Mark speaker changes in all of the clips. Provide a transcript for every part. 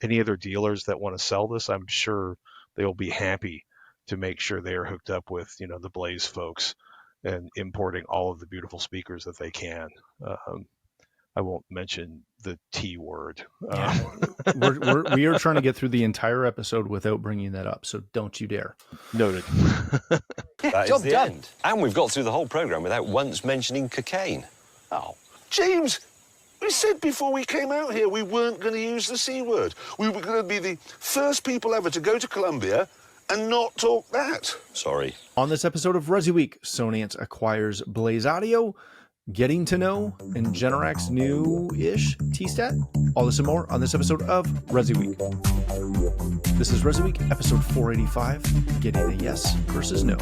Speaker 1: any other dealers that want to sell this, I'm sure they'll be happy to make sure they are hooked up with, the Blaze folks and importing all of the beautiful speakers that they can. I won't mention the T word.
Speaker 2: Yeah, we are trying to get through the entire episode without bringing that up, so don't you dare.
Speaker 1: Noted.
Speaker 3: That is the end. And we've got through the whole programme without once mentioning cocaine.
Speaker 4: Oh, James, we said before we came out here we weren't going to use the C word. We were going to be the first people ever to go to Colombia and not talk that.
Speaker 3: Sorry.
Speaker 2: On this episode of ResiWeek, Sonance acquires Blaze Audio, getting to know, and Generac's new-ish T-Stat. All this and more on this episode of ResiWeek. This is ResiWeek, episode 485, getting a yes versus no.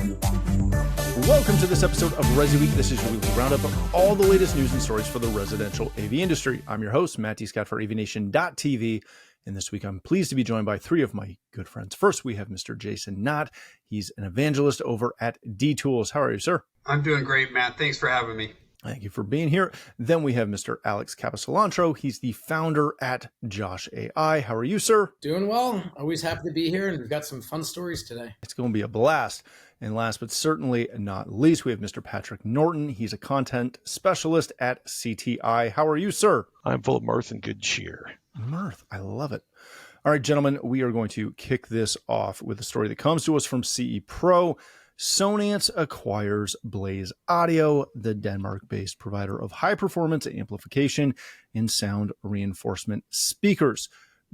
Speaker 2: Welcome to this episode of ResiWeek. This is your weekly roundup of all the latest news and stories for the residential AV industry. I'm your host, Matt Scott for AVNation.tv. And this week, I'm pleased to be joined by three of my good friends. First, we have Mr. Jason Knott. He's an evangelist over at D-Tools. How are you, sir?
Speaker 5: I'm doing great, Matt. Thanks for having me.
Speaker 2: Thank you for being here. Then we have Mr. Alex Capecelatro. He's the founder at Josh.ai. How are you, sir?
Speaker 6: Doing well. Always happy to be here, and we've got some fun stories today.
Speaker 2: It's going to be a blast. And last but certainly not least, we have Mr. Patrick Norton. He's a content specialist at CTI. How are you, sir?
Speaker 1: I'm full of mirth and good cheer.
Speaker 2: Mirth. I love it. All right, gentlemen, we are going to kick this off with a story that comes to us from CE Pro. Sonance acquires Blaze Audio, the Denmark-based provider of high-performance amplification and sound reinforcement speakers.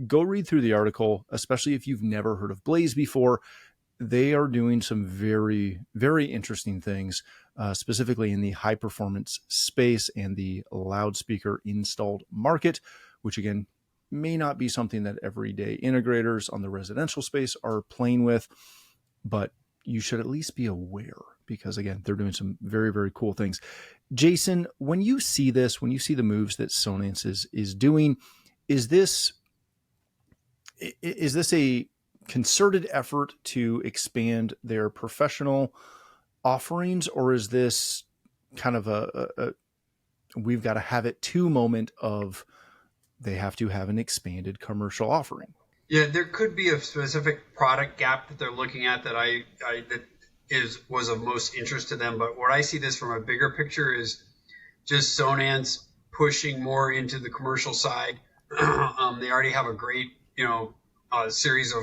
Speaker 2: Go read through the article, especially if you've never heard of Blaze before. They are doing some very, very interesting things, specifically in the high-performance space and the loudspeaker installed market, which, again, may not be something that everyday integrators on the residential space are playing with, but you should at least be aware because, again, they're doing some very, very cool things. Jason, when you see this, when you see the moves that Sonance is doing, is this a concerted effort to expand their professional offerings, or is this kind of a we've got to have it to moment of they have to have an expanded commercial offering?
Speaker 5: Yeah, there could be a specific product gap that they're looking at that was of most interest to them. But what I see this from a bigger picture is just Sonance pushing more into the commercial side. They already have a great, series of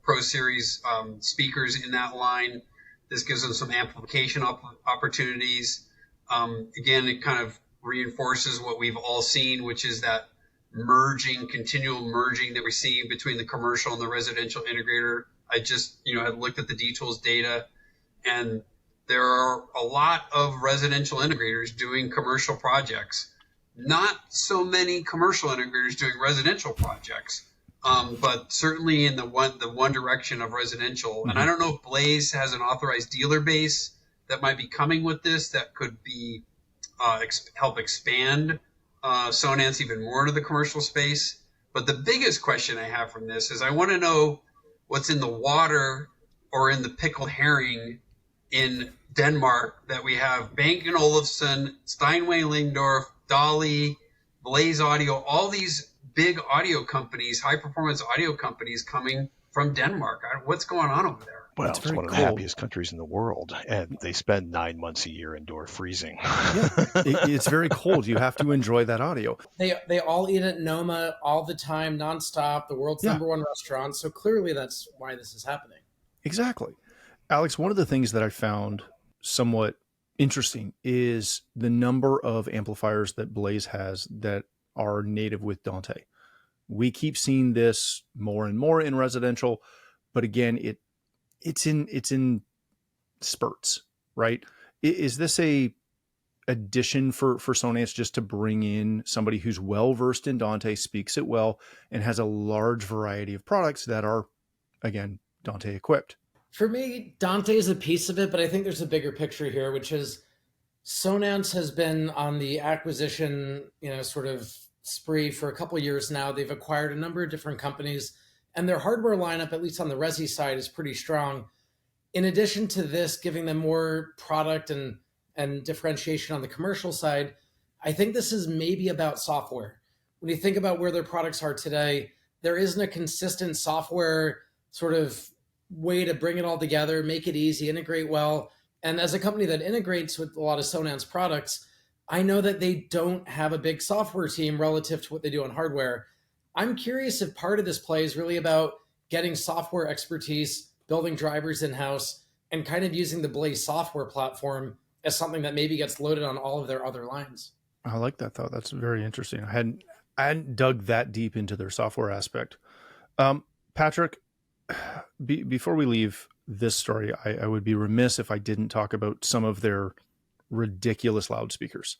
Speaker 5: Pro Series speakers in that line. This gives them some amplification opportunities. Again, it kind of reinforces what we've all seen, which is that continual merging that we see between the commercial and the residential integrator. I just, had looked at the D-Tools data, and there are a lot of residential integrators doing commercial projects. Not so many commercial integrators doing residential projects, but certainly in the one direction of residential. Mm-hmm. And I don't know if Blaze has an authorized dealer base that might be coming with this that could be help expand Sonance even more to the commercial space. But the biggest question I have from this is I want to know what's in the water or in the pickled herring in Denmark that we have Bang & Olufsen, Steinway Lingdorf, Dolly, Blaze Audio, all these big audio companies, high-performance audio companies coming from Denmark. What's going on over there?
Speaker 1: Well, it's one of the happiest countries in the world, and they spend 9 months a year indoor freezing.
Speaker 2: Yeah, it's very cold. You have to enjoy that audio.
Speaker 6: They all eat at Noma all the time, nonstop, the world's number one restaurant. So clearly that's why this is happening.
Speaker 2: Exactly. Alex, one of the things that I found somewhat interesting is the number of amplifiers that Blaze has that are native with Dante. We keep seeing this more and more in residential, but again, it's in spurts, right? Is this a addition for Sonance just to bring in somebody who's well-versed in Dante, speaks it well, and has a large variety of products that are, again, Dante equipped?
Speaker 6: For me, Dante is a piece of it, but I think there's a bigger picture here, which is Sonance has been on the acquisition, sort of spree for a couple of years now. They've acquired a number of different companies, and their hardware lineup, at least on the Resi side, is pretty strong. In addition to this, giving them more product and differentiation on the commercial side, I think this is maybe about software. When you think about where their products are today, there isn't a consistent software sort of way to bring it all together, make it easy, integrate well. And as a company that integrates with a lot of Sonance products, I know that they don't have a big software team relative to what they do on hardware. I'm curious if part of this play is really about getting software expertise, building drivers in-house, and kind of using the Blaze software platform as something that maybe gets loaded on all of their other lines.
Speaker 2: I like that thought. That's very interesting. I hadn't dug that deep into their software aspect. Patrick, before we leave this story, I would be remiss if I didn't talk about some of their ridiculous loudspeakers.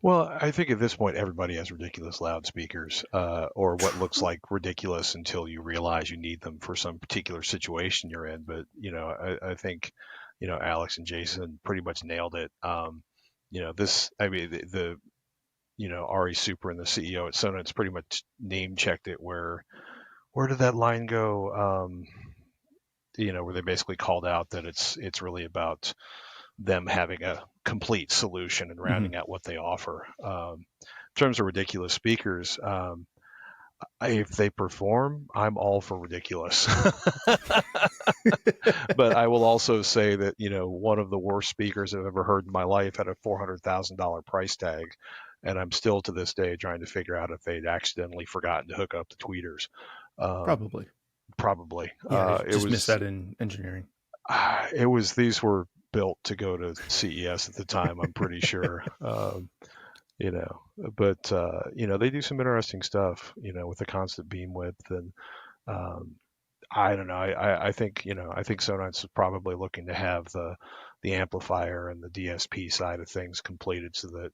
Speaker 1: Well, I think at this point, everybody has ridiculous loudspeakers, or what looks like ridiculous until you realize you need them for some particular situation you're in. But, I think, Alex and Jason pretty much nailed it. Ari Super and the CEO at Sonance pretty much name checked it. Where did that line go? Where they basically called out that it's really about them having a complete solution and rounding out what they offer. In terms of ridiculous speakers, if they perform, I'm all for ridiculous. But I will also say that, one of the worst speakers I've ever heard in my life had a $400,000 price tag. And I'm still to this day trying to figure out if they'd accidentally forgotten to hook up the tweeters.
Speaker 2: Probably.
Speaker 1: Yeah,
Speaker 2: it just missed that in engineering.
Speaker 1: These were built to go to CES at the time, I'm pretty sure. But they do some interesting stuff, with the constant beam width, and I don't know. I think Sonance is probably looking to have the amplifier and the DSP side of things completed so that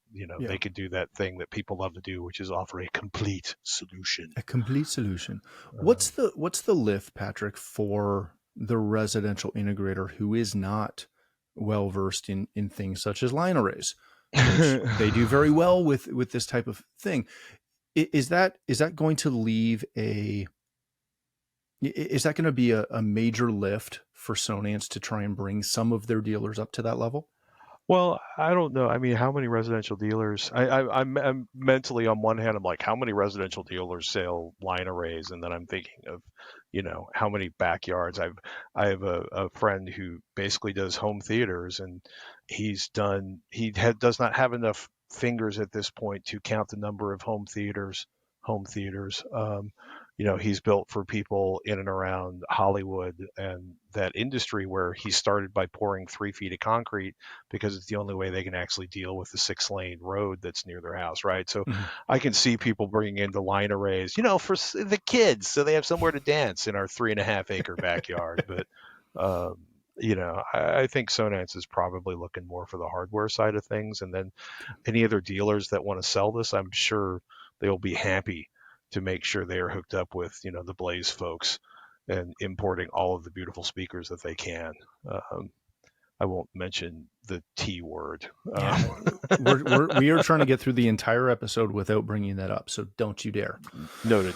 Speaker 1: they could do that thing that people love to do, which is offer a complete solution.
Speaker 2: A complete solution. What's the lift, Patrick, for the residential integrator who is not well versed in things such as line arrays, which they do very well with this type of thing? Is that going to leave is that going to be a major lift for Sonance to try and bring some of their dealers up to that level?
Speaker 1: Well, I don't know. I mean, how many residential dealers? I'm mentally, on one hand, I'm like, how many residential dealers sell line arrays? And then I'm thinking of, how many backyards. I have a friend who basically does home theaters, and does not have enough fingers at this point to count the number of home theaters. He's built for people in and around Hollywood and that industry, where he started by pouring 3 feet of concrete because it's the only way they can actually deal with the 6-lane road that's near their house, right? So I can see people bringing in the line arrays, for the kids, so they have somewhere to dance in our 3.5 acre backyard. But I think Sonance is probably looking more for the hardware side of things, and then any other dealers that want to sell this, I'm sure they'll be happy to make sure they are hooked up with, the Blaze folks and importing all of the beautiful speakers that they can. I won't mention the T word.
Speaker 2: We are trying to get through the entire episode without bringing that up, so don't you dare.
Speaker 1: Noted.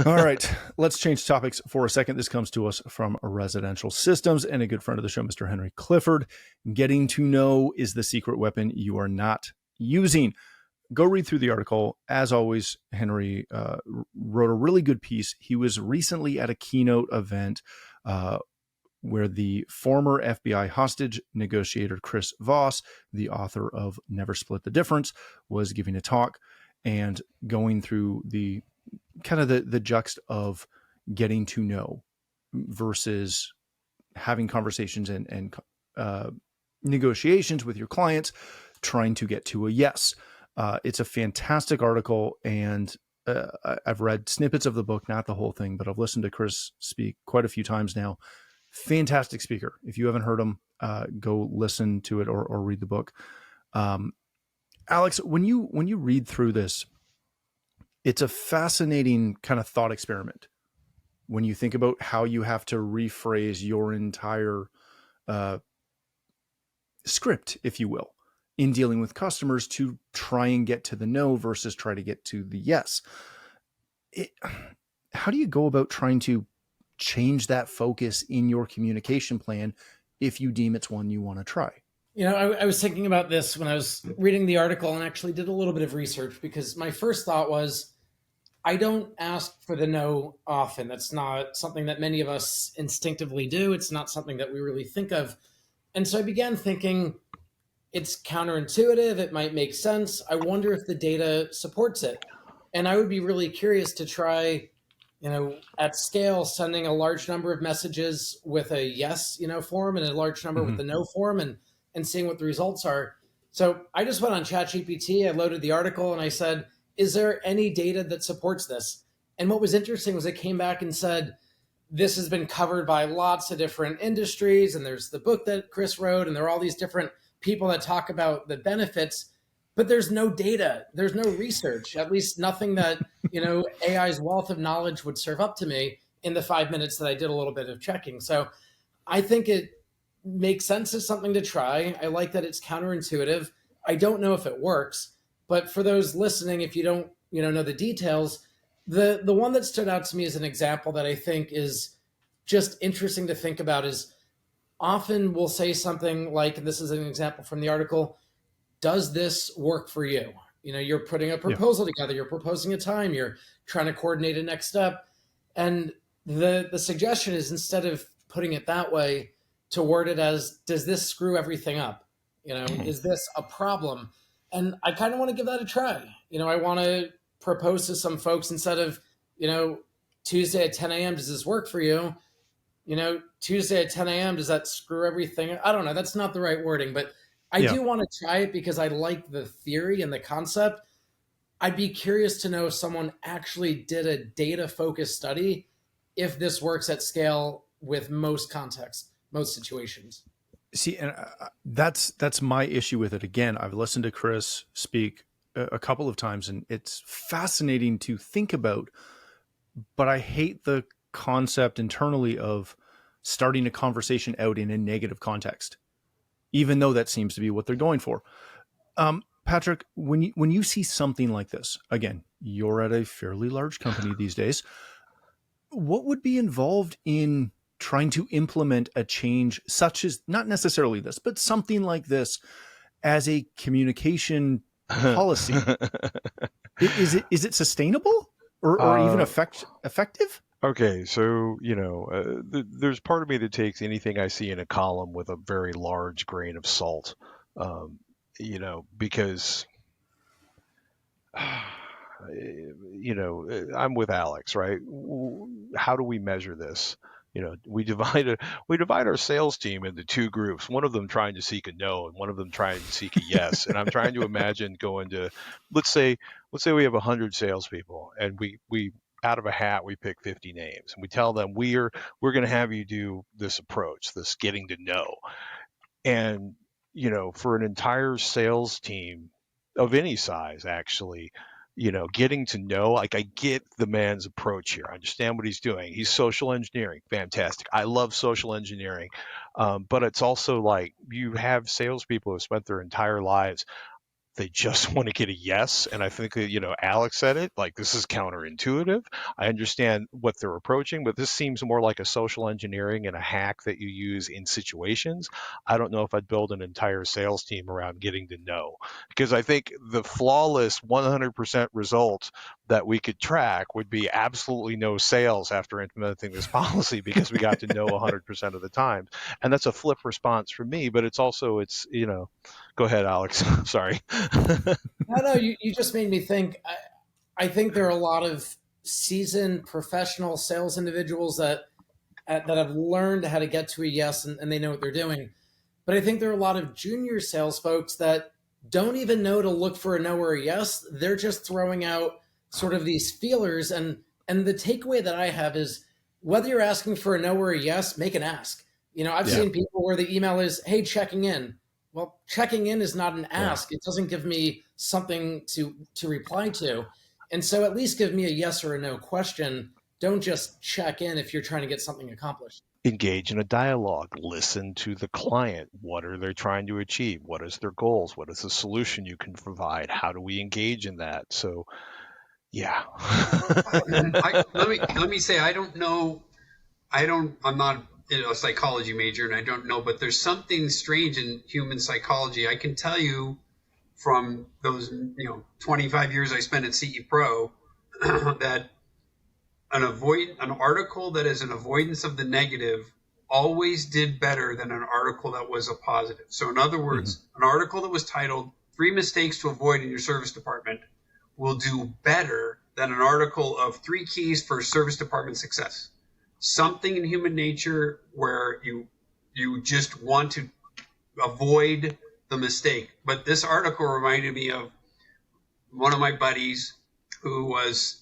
Speaker 2: All right, let's change topics for a second. This comes to us from Residential Systems and a good friend of the show, Mr. Henry Clifford. Getting to know is the secret weapon you are not using. Go read through the article. As always, Henry wrote a really good piece. He was recently at a keynote event where the former FBI hostage negotiator, Chris Voss, the author of Never Split the Difference, was giving a talk and going through the kind of the juxt of getting to know versus having conversations and negotiations with your clients, trying to get to a yes. It's a fantastic article, and I've read snippets of the book, not the whole thing, but I've listened to Chris speak quite a few times now. Fantastic speaker. If you haven't heard him, go listen to it or read the book. Alex, when you read through this, it's a fascinating kind of thought experiment when you think about how you have to rephrase your entire script, if you will, in dealing with customers to try and get to the no versus try to get to the yes. How do you go about trying to change that focus in your communication plan if you deem it's one you want to try?
Speaker 6: I was thinking about this when I was reading the article and actually did a little bit of research, because my first thought was, I don't ask for the no often. That's not something that many of us instinctively do. It's not something that we really think of. And so I began thinking, it's counterintuitive. It might make sense. I wonder if the data supports it. And I would be really curious to try, at scale, sending a large number of messages with a yes, form, and a large number with the no form, and seeing what the results are. So I just went on ChatGPT. I loaded the article and I said, is there any data that supports this? And what was interesting was it came back and said, this has been covered by lots of different industries. And there's the book that Chris wrote, and there are all these different people that talk about the benefits, but there's no data. There's no research, at least nothing that, AI's wealth of knowledge would serve up to me in the 5 minutes that I did a little bit of checking. So I think it makes sense as something to try. I like that it's counterintuitive. I don't know if it works, but for those listening, if you don't, know the details, the one that stood out to me as an example that I think is just interesting to think about is often we'll say something like, and this is an example from the article, does this work for you? You're putting a proposal together, you're proposing a time, you're trying to coordinate a next step. And the suggestion is, instead of putting it that way, to word it as, does this screw everything up? Is this a problem? And I kind of want to give that a try. I want to propose to some folks, instead of, Tuesday at 10 a.m., does this work for you? Tuesday at 10 a.m., does that screw everything? I don't know. That's not the right wording, but I do want to try it because I like the theory and the concept. I'd be curious to know if someone actually did a data-focused study, if this works at scale with most contexts, most situations.
Speaker 2: See, and that's my issue with it. Again, I've listened to Chris speak a couple of times, and it's fascinating to think about, but I hate the concept internally of starting a conversation out in a negative context, even though that seems to be what they're going for. Patrick, when you see something like this, again, you're at a fairly large company these days, what would be involved in trying to implement a change such as, not necessarily this, but something like this as a communication policy? Is it sustainable or even effective?
Speaker 1: Okay, so, there's part of me that takes anything I see in a column with a very large grain of salt, because, I'm with Alex, right? How do we measure this? We divide our sales team into two groups, one of them trying to seek a no and one of them trying to seek a yes. And I'm trying to imagine going to, let's say we have 100 salespeople, and we out of a hat, we pick 50 names, and we tell them we're going to have you do this approach, this getting to know. And, for an entire sales team of any size, actually, getting to know, like, I get the man's approach here. I understand what he's doing. He's social engineering. Fantastic. I love social engineering. But it's also like, you have salespeople who have spent their entire lives, they just want to get a yes. And I think that, Alex said it, like, this is counterintuitive. I understand what they're approaching, but this seems more like a social engineering and a hack that you use in situations. I don't know if I'd build an entire sales team around getting to know, because I think the flawless 100% result that we could track would be absolutely no sales after implementing this policy, because we got to know 100% of the time. And that's a flip response for me, but it's also, go ahead, Alex. Sorry.
Speaker 6: No, you just made me think. I think there are a lot of seasoned professional sales individuals that have learned how to get to a yes, and they know what they're doing. But I think there are a lot of junior sales folks that don't even know to look for a no or a yes. They're just throwing out sort of these feelers. And the takeaway that I have is, whether you're asking for a no or a yes, make an ask. I've seen people where the email is, hey, checking in. Well, checking in is not an ask. It doesn't give me something to reply to. And so at least give me a yes or a no question. Don't just check in if you're trying to get something accomplished.
Speaker 1: Engage in a dialogue. Listen to the client. What are they trying to achieve? What is their goals? What is the solution you can provide? How do we engage in that? So, yeah.
Speaker 5: Let me say, I don't know. I'm not a psychology major, and I don't know, but there's something strange in human psychology. I can tell you from those 25 years I spent at CE Pro, that an article that is an avoidance of the negative always did better than an article that was a positive. So in other words, an article that was titled 3 mistakes to avoid in your service department will do better than an article of 3 keys for service department success. Something in human nature where you just want to avoid the mistake. But this article reminded me of one of my buddies who was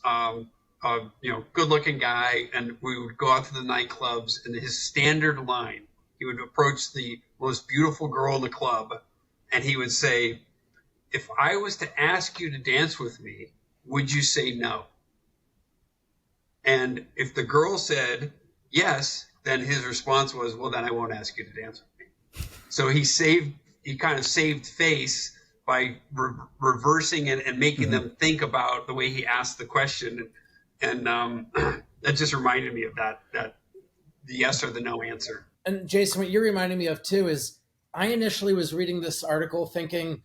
Speaker 5: good-looking guy, and we would go out to the nightclubs, and his standard line, he would approach the most beautiful girl in the club, and he would say, "If I was to ask you to dance with me, would you say no?" And if the girl said yes, then his response was, "Well, then I won't ask you to dance with me." So he kind of saved face by reversing it and making them think about the way he asked the question. And that just reminded me of that the yes or the no answer.
Speaker 6: And Jason, what you're reminding me of too is I initially was reading this article thinking,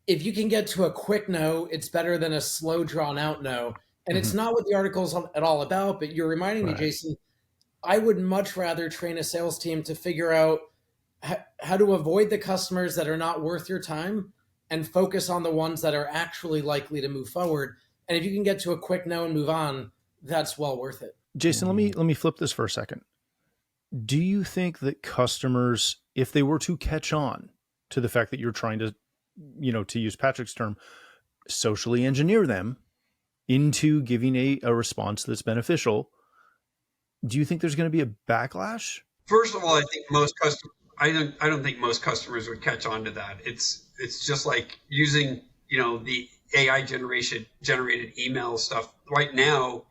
Speaker 6: if you can get to a quick no, it's better than a slow, drawn out no. And it's not what the article's at all about, but you're reminding me, Jason, I would much rather train a sales team to figure out how to avoid the customers that are not worth your time and focus on the ones that are actually likely to move forward. And if you can get to a quick no and move on, that's well worth it.
Speaker 2: Jason, let me flip this for a second. Do you think that customers, if they were to catch on to the fact that you're trying to, to use Patrick's term, socially engineer them into giving a response that's beneficial, do you think there's going to be a backlash?
Speaker 5: First of all, I think I don't think most customers would catch on to that. It's just like using, the AI generated email stuff. Right now,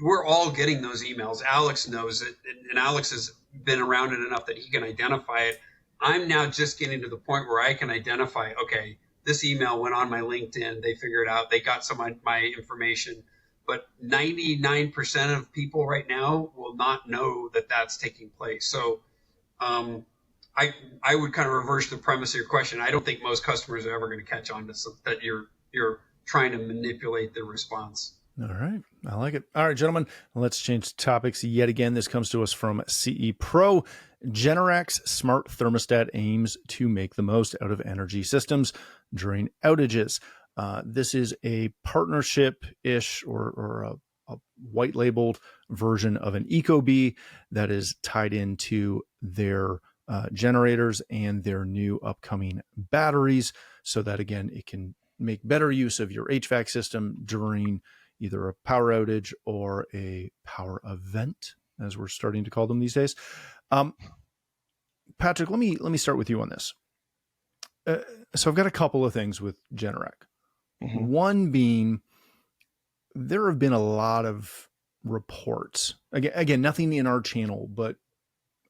Speaker 5: we're all getting those emails. Alex knows it, and Alex has been around it enough that he can identify it. I'm now just getting to the point where I can identify, okay, this email went on my LinkedIn. They figured out, they got some of my information. But 99% of people right now will not know that that's taking place. So I would kind of reverse the premise of your question. I don't think most customers are ever going to catch on to that you're trying to manipulate their response.
Speaker 2: All right. I like it. All right, gentlemen, let's change topics yet again. This comes to us from CE Pro. Generac's smart thermostat aims to make the most out of energy systems during outages. This is a partnership-ish or a white-labeled version of an Ecobee that is tied into their generators and their new upcoming batteries so that, again, it can make better use of your HVAC system during either a power outage or a power event, as we're starting to call them these days. Patrick, let me start with you on this. So I've got a couple of things with Generac. One being, there have been a lot of reports. Again, nothing in our channel, but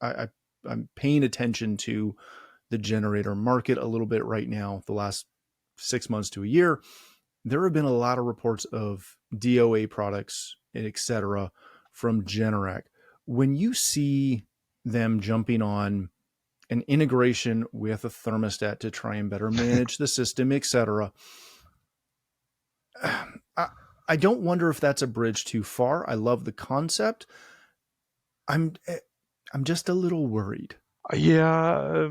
Speaker 2: I'm paying attention to the generator market a little bit right now, the last 6 months to a year. There have been a lot of reports of DOA products, et cetera, from Generac. When you see them jumping on an integration with a thermostat to try and better manage the system, et cetera, I don't wonder if that's a bridge too far. I love the concept. I'm just a little worried.
Speaker 1: Yeah,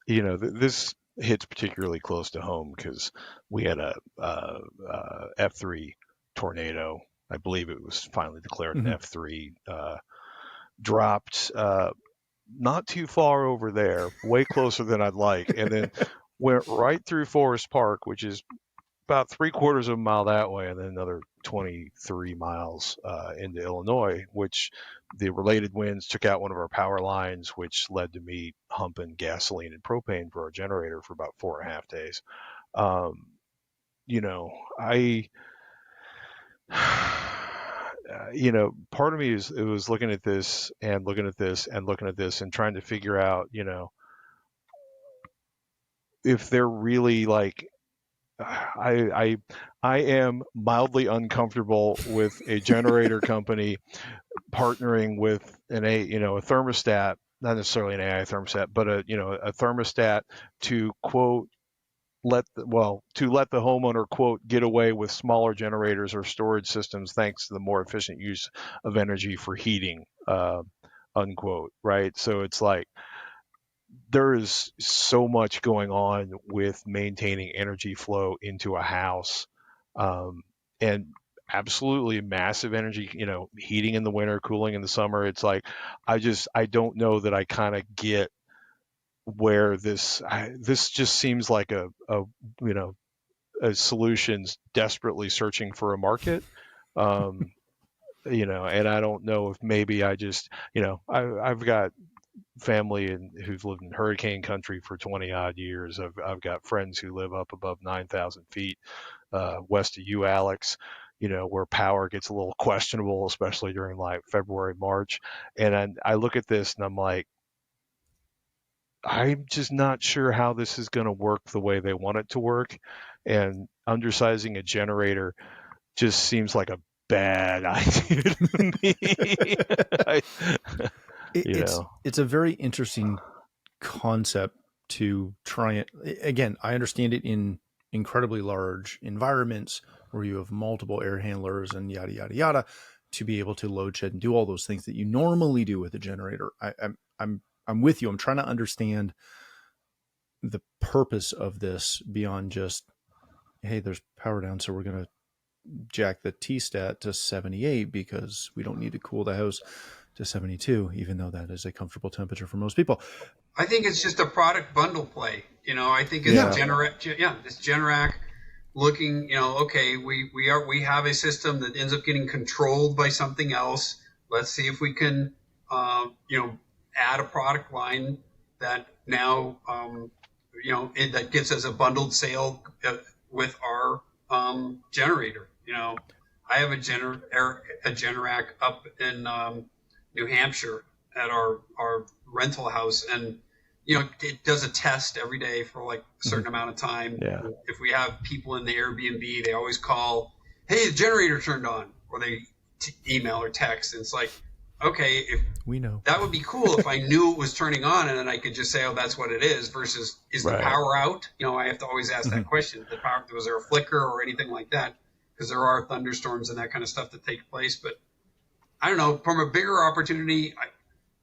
Speaker 1: this hits particularly close to home because we had a F3 tornado. I believe it was finally declared an F3. Dropped not too far over there, way closer than I'd like, and then went right through Forest Park, which is about 3/4 of a mile that way, and then another 23 miles into Illinois, which the related winds took out one of our power lines, which led to me humping gasoline and propane for our generator for about 4.5 days. Part of me was looking at this and looking at this and looking at this and trying to figure out, if they're really like, I am mildly uncomfortable with a generator company partnering with a thermostat, not necessarily an AI thermostat, but a thermostat to quote let the homeowner, quote, get away with smaller generators or storage systems thanks to the more efficient use of energy for heating, unquote, right? So it's like there is so much going on with maintaining energy flow into a house, and absolutely massive energy, heating in the winter, cooling in the summer. It's like I don't know that I kind of get where this just seems like a solutions desperately searching for a market. And I don't know if maybe I just, I've got family who's lived in hurricane country for 20 odd years. I've got friends who live up above 9,000 feet west of you, Alex, where power gets a little questionable, especially during like February, March. And I look at this and I'm like, I'm just not sure how this is going to work the way they want it to work. And undersizing a generator just seems like a bad idea to me.
Speaker 2: It's a very interesting concept to try it. Again, I understand it in incredibly large environments where you have multiple air handlers and yada, yada, yada, to be able to load shed and do all those things that you normally do with a generator. I'm with you. I'm trying to understand the purpose of this beyond just, hey, there's power down, so we're going to jack the T-stat to 78 because we don't need to cool the house to 72, even though that is a comfortable temperature for most people.
Speaker 5: I think it's just a product bundle play. I think it's this Generac looking, okay, we have a system that ends up getting controlled by something else. Let's see if we can, add a product line that now, that gets us a bundled sale with our generator. I have a Generac up in New Hampshire at our rental house, and it does a test every day for like a certain amount of time.
Speaker 1: Yeah.
Speaker 5: If we have people in the Airbnb, they always call, hey, the generator turned on, or they email or text, and it's like, okay, if
Speaker 2: we know,
Speaker 5: that would be cool if I knew it was turning on and then I could just say, oh, that's what it is, versus is the power out? I have to always ask that question. Was there a flicker or anything like that? Because there are thunderstorms and that kind of stuff that take place. But I don't know, from a bigger opportunity,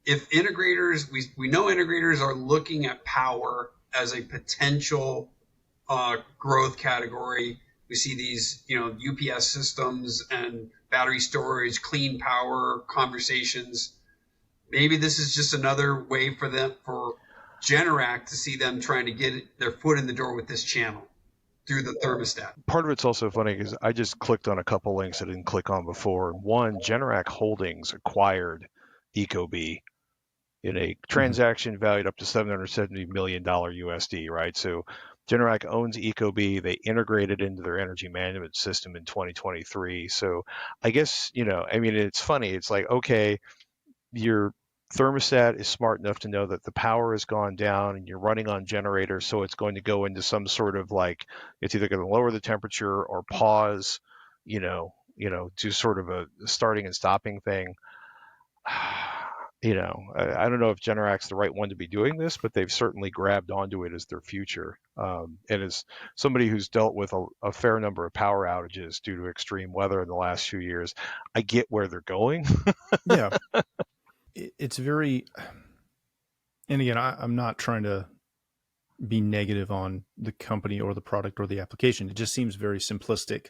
Speaker 5: if integrators, we know integrators are looking at power as a potential growth category. We see these, UPS systems and battery storage, clean power conversations. Maybe this is just another way for Generac to see them trying to get their foot in the door with this channel through the thermostat.
Speaker 1: Part of it's also funny because I just clicked on a couple links I didn't click on before. One, Generac Holdings acquired Ecobee in a transaction valued up to $770 million USD, right? So Generac owns Ecobee. They integrated into their energy management system in 2023. So I guess, it's funny. It's like, okay, your thermostat is smart enough to know that the power has gone down and you're running on generators, so it's going to go into some sort of like, it's either going to lower the temperature or pause, do sort of a starting and stopping thing. I don't know if Generac's the right one to be doing this, but they've certainly grabbed onto it as their future. And as somebody who's dealt with a fair number of power outages due to extreme weather in the last few years, I get where they're going.
Speaker 2: Yeah. It's very, and again, I'm not trying to be negative on the company or the product or the application. It just seems very simplistic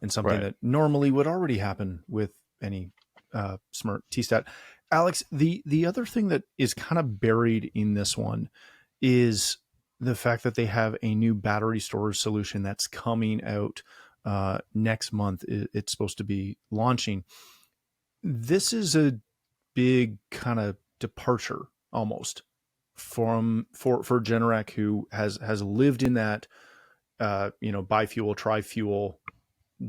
Speaker 2: and something that normally would already happen with any smart T-stat. Alex, the other thing that is kind of buried in this one is the fact that they have a new battery storage solution that's coming out next month. It's supposed to be launching. This is a big kind of departure almost for Generac, who has lived in that bifuel, tri-fuel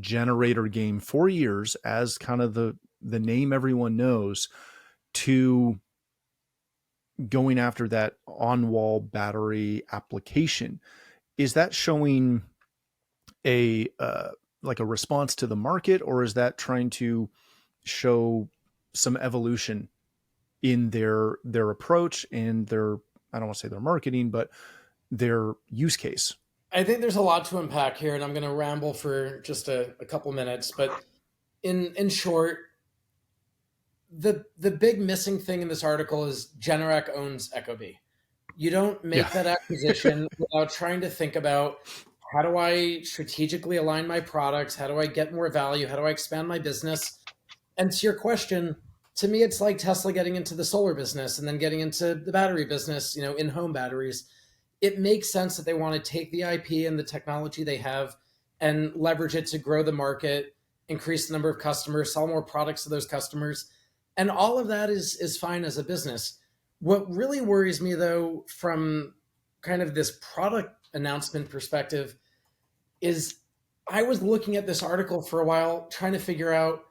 Speaker 2: generator game for years as kind of the name everyone knows, to going after that on-wall battery application. Is that showing a like a response to the market, or is that trying to show some evolution in their approach and their, I don't want to say their marketing, but their use case
Speaker 6: I think there's a lot to unpack here, and I'm going to ramble for just a couple minutes. But in short, the big missing thing in this article is Generac owns ecobee. You don't make that acquisition without trying to think about, how do I strategically align my products? How do I get more value? How do I expand my business? And to your question, to me, it's like Tesla getting into the solar business and then getting into the battery business, in-home batteries. It makes sense that they want to take the IP and the technology they have and leverage it to grow the market, increase the number of customers, sell more products to those customers. And all of that is fine as a business. What really worries me, though, from kind of this product announcement perspective, is I was looking at this article for a while trying to figure out,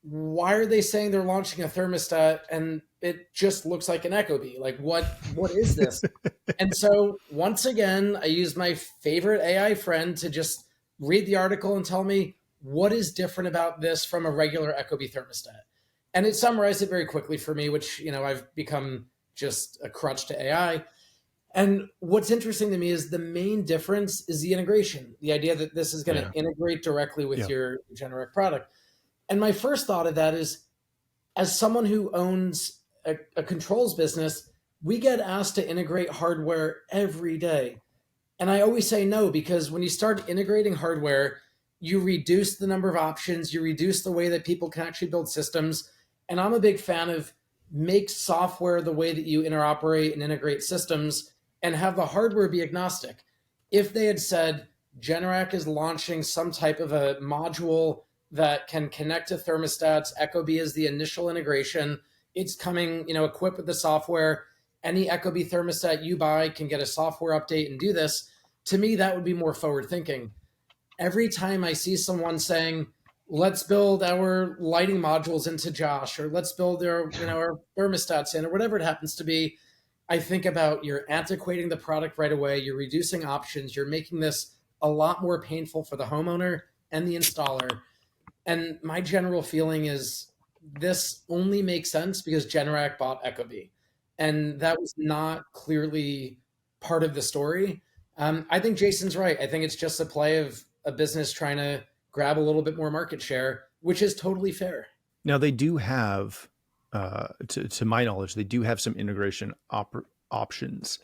Speaker 6: why are they saying they're launching a thermostat and it just looks like an ecobee? Like, what is this? And so once again, I used my favorite AI friend to just read the article and tell me what is different about this from a regular ecobee thermostat. And it summarized it very quickly for me, which, I've become just a crutch to AI. And what's interesting to me is the main difference is the integration, the idea that this is going to integrate directly with your Generac product. And my first thought of that is, as someone who owns a controls business, we get asked to integrate hardware every day. And I always say no, because when you start integrating hardware, you reduce the number of options, you reduce the way that people can actually build systems. And I'm a big fan of make software the way that you interoperate and integrate systems, and have the hardware be agnostic. If they had said Generac is launching some type of a module that can connect to thermostats, ecobee is the initial integration, it's coming, equipped with the software, any ecobee thermostat you buy can get a software update and do this, to me, that would be more forward thinking. Every time I see someone saying, let's build our lighting modules into Josh, or let's build our thermostats in, or whatever it happens to be, I think about, you're antiquating the product right away, you're reducing options, you're making this a lot more painful for the homeowner and the installer. And my general feeling is this only makes sense because Generac bought ecobee. And that was not clearly part of the story. I think Jason's right. I think it's just a play of a business trying to grab a little bit more market share, which is totally fair.
Speaker 2: Now, they do have, to my knowledge, they do have some integration options.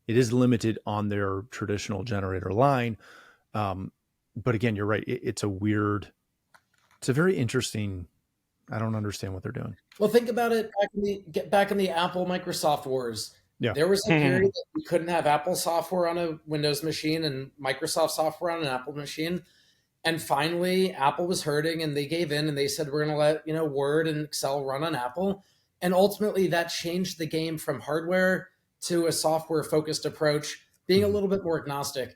Speaker 2: It is limited on their traditional generator line. But again, you're right. It's a very interesting, I don't understand what they're doing.
Speaker 6: Well, think about it back in the Apple Microsoft wars.
Speaker 2: Yeah.
Speaker 6: There was a period that you couldn't have Apple software on a Windows machine and Microsoft software on an Apple machine. And finally, Apple was hurting and they gave in and they said, we're going to let, Word and Excel run on Apple. And ultimately that changed the game from hardware to a software focused approach, being a little bit more agnostic.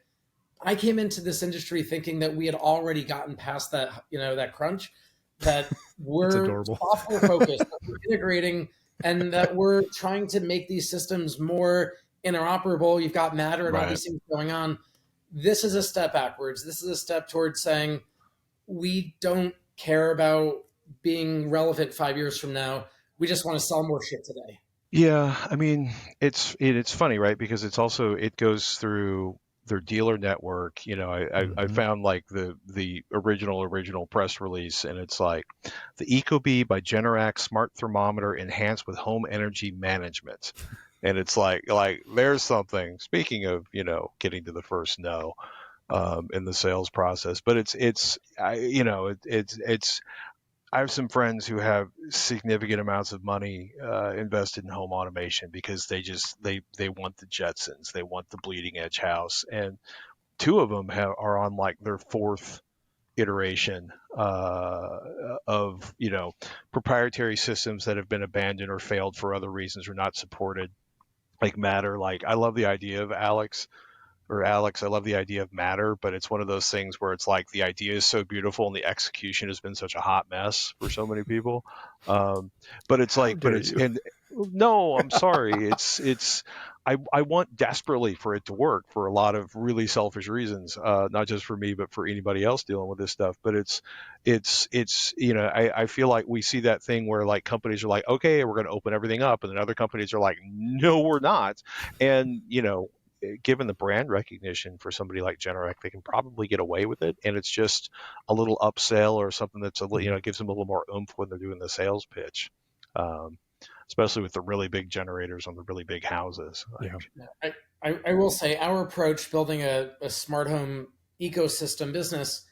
Speaker 6: I came into this industry thinking that we had already gotten past that, that crunch, that we're software focused, that we're integrating, and that we're trying to make these systems more interoperable. You've got Matter and all these things going on. This is a step backwards. This is a step towards saying we don't care about being relevant 5 years from now. We just want to sell more shit today.
Speaker 1: Yeah, I mean, it's funny, right? Because it goes through their dealer network. I found like the original press release, and it's like the ecobee by Generac smart thermometer enhanced with home energy management. And it's like there's something, speaking of, getting to the first no in the sales process, but I have some friends who have significant amounts of money invested in home automation because they want the Jetsons, they want the bleeding edge house, and two of them are on like their fourth iteration of proprietary systems that have been abandoned or failed for other reasons or not supported, like Matter. Like, I love the idea of Alex, I love the idea of Matter, but it's one of those things where it's like the idea is so beautiful and the execution has been such a hot mess for so many people. But it's like, and no, I'm sorry. I want desperately for it to work for a lot of really selfish reasons, not just for me, but for anybody else dealing with this stuff. But I feel like we see that thing where like companies are like, okay, we're going to open everything up. And then other companies are like, no, we're not. And, given the brand recognition for somebody like Generac, they can probably get away with it, and it's just a little upsell or something that's a little, gives them a little more oomph when they're doing the sales pitch, especially with the really big generators on the really big houses.
Speaker 6: I will say our approach building a smart home ecosystem business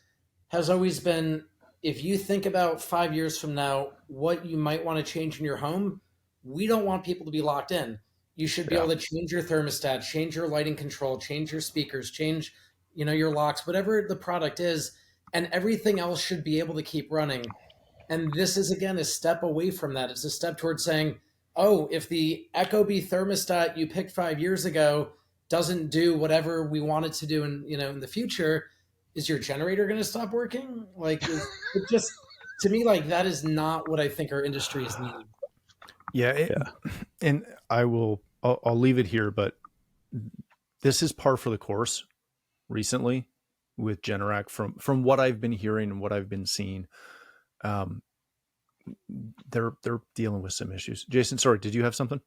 Speaker 6: has always been, if you think about 5 years from now, what you might want to change in your home, we don't want people to be locked in. You should be able to change your thermostat, change your lighting control, change your speakers, change, your locks, whatever the product is, and everything else should be able to keep running. And this is, again, a step away from that. It's a step towards saying, oh, if the ecobee thermostat you picked 5 years ago doesn't do whatever we want it to do in the future, is your generator going to stop working? Like, it just, to me, like, that is not what I think our industries need.
Speaker 2: And I'll leave it here, but this is par for the course recently with Generac from what I've been hearing and what I've been seeing. They're dealing with some issues. Jason, sorry, did you have something?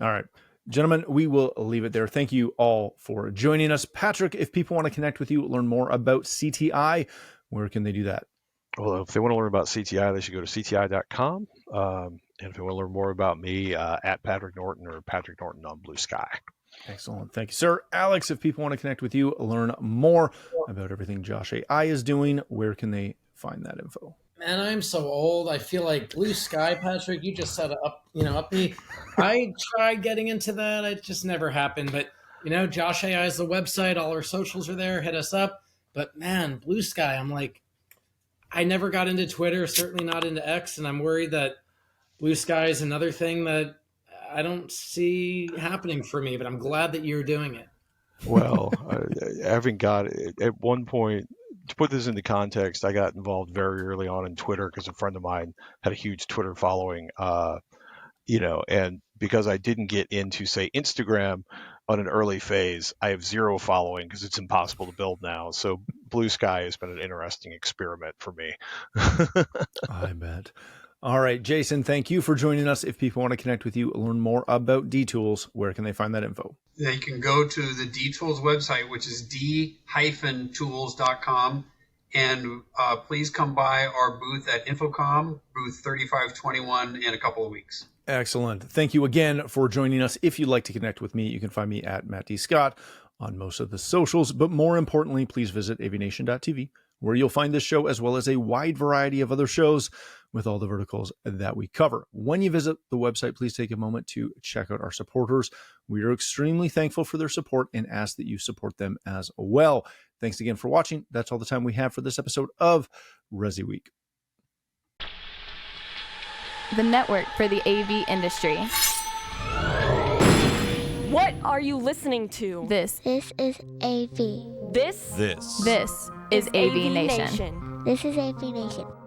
Speaker 2: All right, gentlemen, we will leave it there. Thank you all for joining us. Patrick, if people want to connect with you, learn more about CTI, where can they do that?
Speaker 1: Well, if they want to learn about CTI, they should go to cti.com. And if they want to learn more about me, at Patrick Norton or Patrick Norton on Blue Sky.
Speaker 2: Excellent. Thank you, sir. Alex, if people want to connect with you, learn more about everything Josh.ai is doing, where can they find that info?
Speaker 6: Man, I'm so old. I feel like Blue Sky, Patrick, you just set up me. I tried getting into that. It just never happened. But, Josh.ai is the website. All our socials are there. Hit us up. But, man, Blue Sky, I'm like, I never got into Twitter, certainly not into X, and I'm worried that Blue Sky is another thing that I don't see happening for me, but I'm glad that you're doing it.
Speaker 1: Well, I haven't got it. At one point, to put this into context, I got involved very early on in Twitter because a friend of mine had a huge Twitter following, and because I didn't get into, say, Instagram on an early phase, I have zero following because it's impossible to build now. So Blue Sky has been an interesting experiment for me.
Speaker 2: I bet. All right, Jason, thank you for joining us. If people want to connect with you, learn more about D-Tools, where can they find that info?
Speaker 5: They can go to the D-Tools website, which is d-tools.com. And please come by our booth at Infocom, booth 3521, in a couple of weeks.
Speaker 2: Excellent. Thank you again for joining us. If you'd like to connect with me, you can find me at Matt D. Scott on most of the socials. But more importantly, please visit AVNation.tv, where you'll find this show as well as a wide variety of other shows with all the verticals that we cover. When you visit the website, please take a moment to check out our supporters. We are extremely thankful for their support and ask that you support them as well. Thanks again for watching. That's all the time we have for this episode of ResiWeek,
Speaker 7: the network for the AV industry.
Speaker 8: What are you listening to?
Speaker 7: This
Speaker 9: is AV.
Speaker 8: This
Speaker 7: is AVNation.
Speaker 9: This is AVNation.